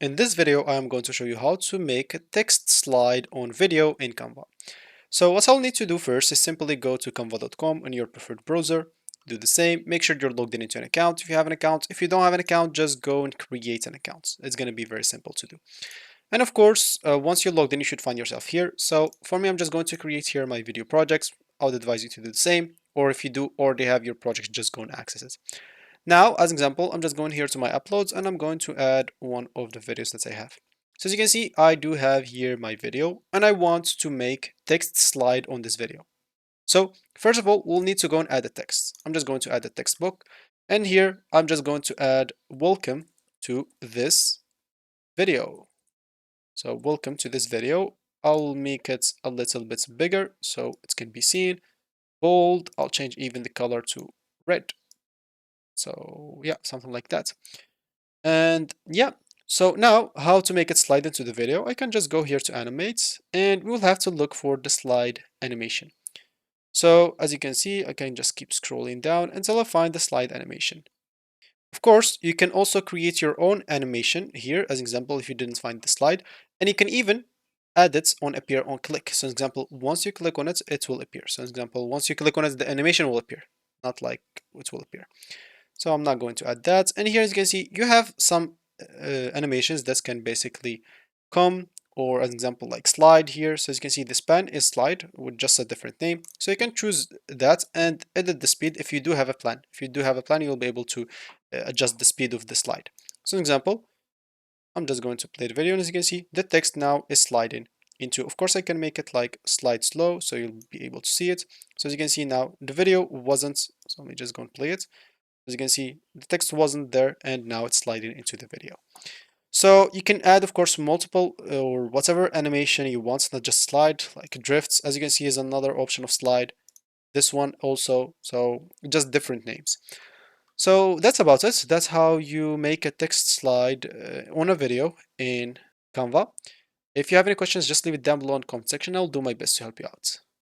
In this video, I am going to show you how to make a text slide on video in Canva. So what I'll need to do first is simply go to canva.com on your preferred browser, do the same, make sure you're logged in into an account if you have an account. If you don't have an account, just go and create an account. It's going to be very simple to do. And of course, once you're logged in, you should find yourself here. So for me, I'm just going to create here my video projects. I would advise you to do the same, or if you do already have your project, just go and access it. Now, as an example, I'm just going here to my uploads and I'm going to add one of the videos that I have. So as you can see, I do have here my video and I want to make text slide on this video. So first of all, we'll need to go and add a text. I'm just going to add a text book and here I'm just going to add welcome to this video. So welcome to this video. I'll make it a little bit bigger so it can be seen. Bold, I'll change even the color to red. So yeah, something like that. And yeah, so now how to make it slide into the video? I can just go here to animate and we'll have to look for the slide animation. So as you can see, I can just keep scrolling down until I find the slide animation. Of course, you can also create your own animation here, as example, if you didn't find the slide, and you can even add it on appear on click. So example, once you click on it, it will appear. So example, once you click on it, the animation will appear, not like it will appear. So I'm not going to add that. And here as you can see, you have some animations that can basically come, or as an example, like slide here. So as you can see, the span is slide with just a different name. So you can choose that and edit the speed if you do have a plan. If you do have a plan, you'll be able to adjust the speed of the slide. So an example, I'm just going to play the video and as you can see, the text now is sliding into, of course I can make it like slide slow so you'll be able to see it. So as you can see now, the video wasn't, so let me just go and play it. As you can see, the text wasn't there and now it's sliding into the video. So you can add, of course, multiple or whatever animation you want, not just slide, like drifts. As you can see, is another option of slide. This one also, so just different names. So that's about it. That's how you make a text slide on a video in Canva. If you have any questions, just leave it down below in the comment section. I'll do my best to help you out.